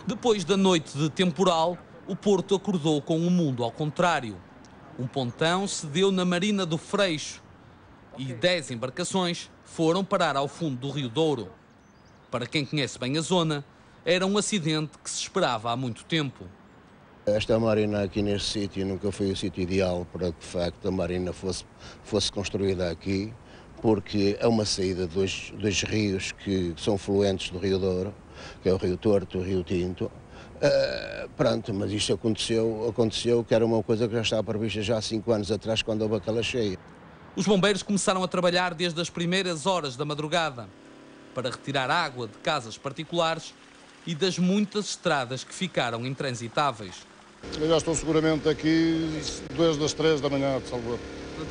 Depois da noite de temporal, o Porto acordou com o mundo ao contrário. Um pontão cedeu na Marina do Freixo e 10 embarcações foram parar ao fundo do Rio Douro. Para quem conhece bem a zona, era um acidente que se esperava há muito tempo. Esta marina aqui neste sítio nunca foi o sítio ideal para que, de facto, a marina fosse construída aqui, porque é uma saída de dois rios que são fluentes do Rio Douro, que é o Rio Torto e o Rio Tinto. Pronto, mas isto aconteceu que era uma coisa que já estava prevista já há 5 anos atrás, quando houve aquela cheia. Os bombeiros começaram a trabalhar desde as primeiras horas da madrugada para retirar água de casas particulares e das muitas estradas que ficaram intransitáveis. Eu já estou seguramente aqui desde as 3 da manhã de Salvador.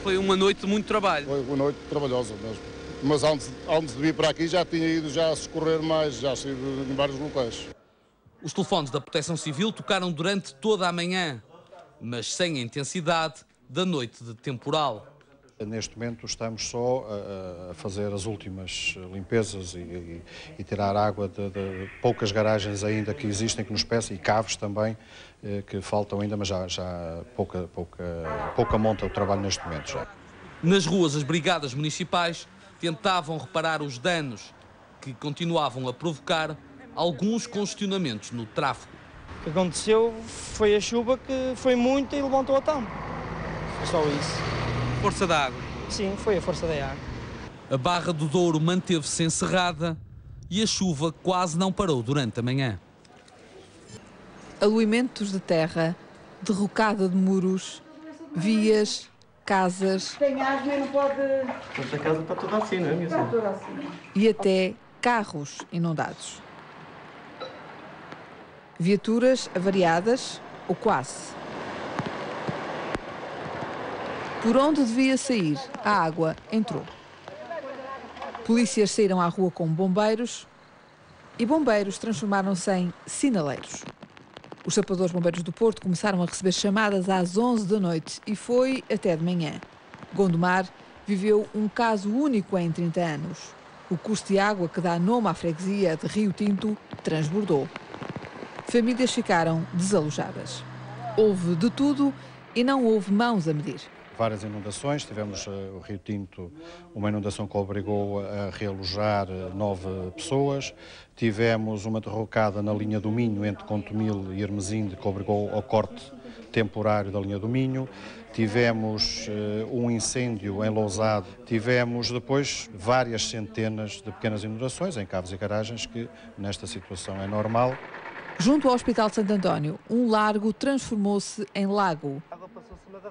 Foi uma noite de muito trabalho. Foi uma noite trabalhosa mesmo. Mas antes de vir para aqui já tinha ido a socorrer mais, já estive em vários locais. Os telefones da Proteção Civil tocaram durante toda a manhã, mas sem a intensidade da noite de temporal. Neste momento estamos só a fazer as últimas limpezas e tirar água de poucas garagens ainda que existem, que nos peçam, e caves também, que faltam ainda, mas já pouca monta o trabalho neste momento. Já. Nas ruas, as brigadas municipais tentavam reparar os danos que continuavam a provocar alguns congestionamentos no tráfego. O que aconteceu foi a chuva que foi muita e levantou a tampa. Foi só isso. Força da água? Sim, foi a força da água. A Barra do Douro manteve-se encerrada e a chuva quase não parou durante a manhã. Aluimentos de terra, derrocada de muros, vias, casas. Tem asma e não pode. Esta casa está toda assim, não é mesmo? Está toda assim. E até carros inundados. Viaturas avariadas, ou quase. Por onde devia sair, a água entrou. Polícias saíram à rua com bombeiros e bombeiros transformaram-se em sinaleiros. Os sapadores bombeiros do Porto começaram a receber chamadas às 11 da noite e foi até de manhã. Gondomar viveu um caso único em 30 anos. O curso de água que dá nome à freguesia de Rio Tinto transbordou. Famílias ficaram desalojadas. Houve de tudo e não houve mãos a medir. Várias inundações, tivemos o Rio Tinto, uma inundação que obrigou a realojar 9 pessoas, tivemos uma derrocada na linha do Minho entre Contomil e Hermesinde que obrigou ao corte temporário da linha do Minho, tivemos um incêndio em Lousade, tivemos depois várias centenas de pequenas inundações em caves e garagens, que nesta situação é normal. Junto ao Hospital de Santo António, um largo transformou-se em lago.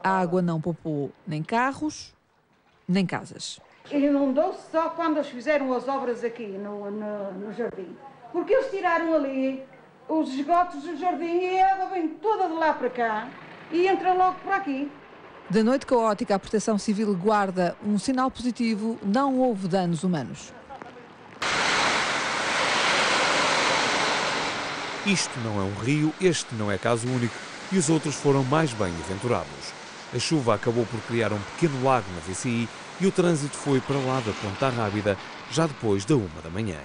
A água não poupou nem carros, nem casas. Inundou-se só quando eles fizeram as obras aqui no jardim. Porque eles tiraram ali os esgotos do jardim e a água vem toda de lá para cá e entra logo por aqui. Da noite caótica, a Proteção Civil guarda um sinal positivo: não houve danos humanos. Isto não é um rio, este não é caso único e os outros foram mais bem-aventurados. A chuva acabou por criar um pequeno lago na VCI e o trânsito foi para lá da Ponta Rábida já depois da 1 da manhã.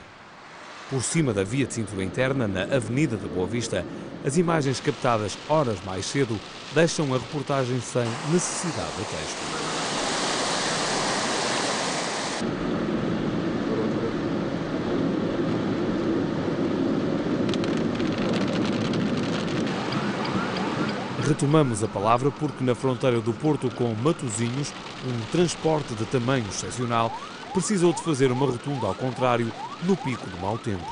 Por cima da via de cintura interna, na Avenida da Boa Vista, as imagens captadas horas mais cedo deixam a reportagem sem necessidade de texto. Retomamos a palavra porque na fronteira do Porto com Matosinhos, um transporte de tamanho excepcional precisou de fazer uma rotunda ao contrário no pico do mau tempo.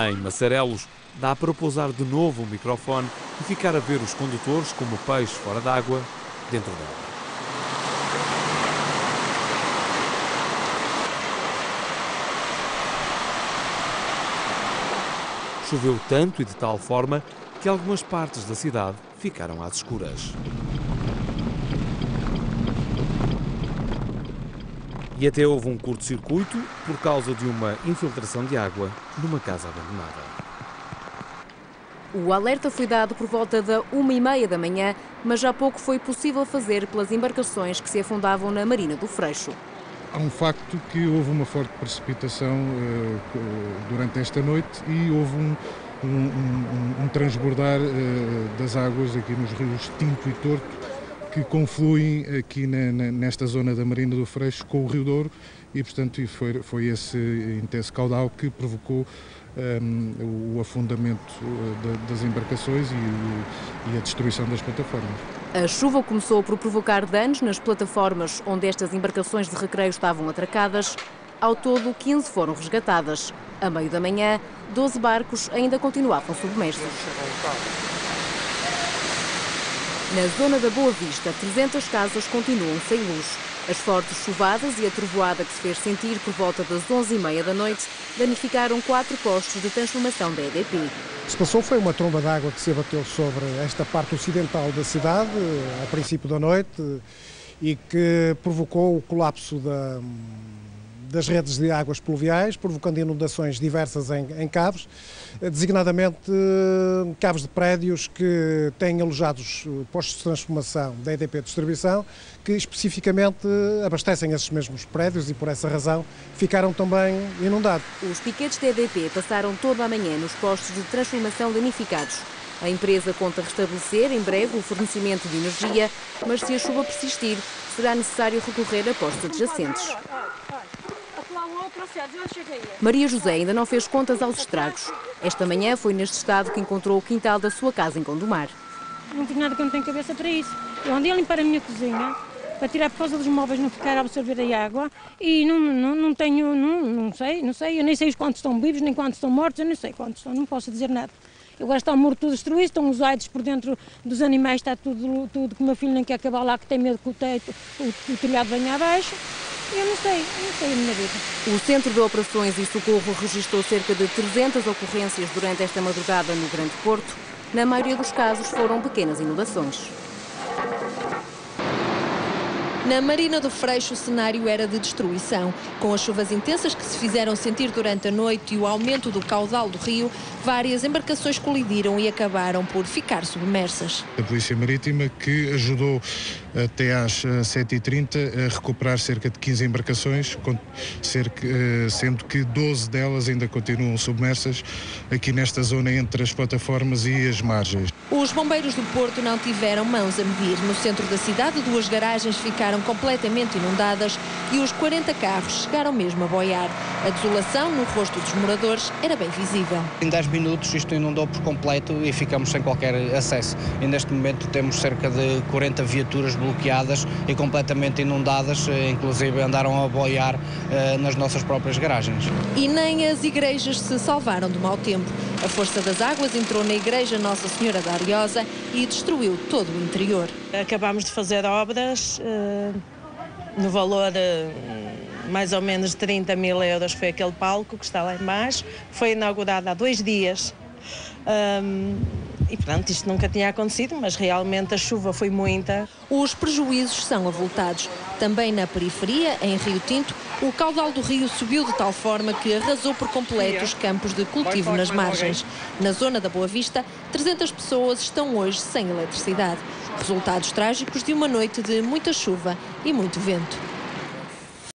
Em Massarelos, dá para pousar de novo o microfone e ficar a ver os condutores como peixes fora d'água, dentro dela. Choveu tanto e de tal forma que algumas partes da cidade ficaram às escuras. E até houve um curto-circuito por causa de uma infiltração de água numa casa abandonada. O alerta foi dado por volta da 1h30 da manhã, mas já pouco foi possível fazer pelas embarcações que se afundavam na Marina do Freixo. Há um facto que houve uma forte precipitação durante esta noite e houve um transbordar das águas aqui nos rios Tinto e Torto, que confluem aqui nesta zona da Marina do Freixo com o Rio Douro e, portanto, foi esse intenso caudal que provocou o afundamento das embarcações e a destruição das plataformas. A chuva começou por provocar danos nas plataformas onde estas embarcações de recreio estavam atracadas. Ao todo, 15 foram resgatadas. A meio da manhã, 12 barcos ainda continuavam submersos. Na zona da Boa Vista, 300 casas continuam sem luz. As fortes chuvadas e a trovoada que se fez sentir por volta das 11h30 da noite danificaram 4 postos de transformação da EDP. O que se passou foi uma tromba de água que se abateu sobre esta parte ocidental da cidade, ao princípio da noite, e que provocou o colapso das redes de águas pluviais, provocando inundações diversas em caves, designadamente caves de prédios que têm alojados postos de transformação da EDP Distribuição, que especificamente abastecem esses mesmos prédios e por essa razão ficaram também inundados. Os piquetes da EDP passaram toda a manhã nos postos de transformação danificados. A empresa conta restabelecer em breve o fornecimento de energia, mas se a chuva persistir, será necessário recorrer a postos adjacentes. Maria José ainda não fez contas aos estragos. Esta manhã foi neste estado que encontrou o quintal da sua casa em Gondomar. Não fiz nada, que eu não tenho cabeça para isso. Eu andei a limpar a minha cozinha para tirar por causa dos móveis não ficar a absorver a água e não sei, eu nem sei quantos estão vivos nem quantos estão mortos, eu não sei quantos estão, não posso dizer nada. Agora está o muro tudo destruído, estão os aides por dentro dos animais, está tudo que o meu filho nem quer acabar lá, que tem medo que o telhado venha abaixo. Eu não sei a minha vida. O Centro de Operações e Socorro registrou cerca de 300 ocorrências durante esta madrugada no Grande Porto. Na maioria dos casos foram pequenas inundações. Na Marina do Freixo o cenário era de destruição. Com as chuvas intensas que se fizeram sentir durante a noite e o aumento do caudal do rio, várias embarcações colidiram e acabaram por ficar submersas. A Polícia Marítima que ajudou até às 7h30 a recuperar cerca de 15 embarcações, sendo que 12 delas ainda continuam submersas aqui nesta zona entre as plataformas e as margens. Os bombeiros do Porto não tiveram mãos a medir. No centro da cidade, 2 garagens ficaram completamente inundadas e os 40 carros chegaram mesmo a boiar. A desolação no rosto dos moradores era bem visível. Em 10 minutos isto inundou por completo e ficamos sem qualquer acesso. E neste momento temos cerca de 40 viaturas bloqueadas e completamente inundadas, inclusive andaram a boiar nas nossas próprias garagens. E nem as igrejas se salvaram do mau tempo. A força das águas entrou na igreja Nossa Senhora da Ariosa e destruiu todo o interior. Acabámos de fazer obras no valor de mais ou menos 30 mil euros, foi aquele palco que está lá embaixo, foi inaugurado há 2 dias. E pronto, isto nunca tinha acontecido, mas realmente a chuva foi muita. Os prejuízos são avultados. Também na periferia, em Rio Tinto, o caudal do rio subiu de tal forma que arrasou por completo os campos de cultivo nas margens. Na zona da Boa Vista, 300 pessoas estão hoje sem eletricidade. Resultados trágicos de uma noite de muita chuva e muito vento.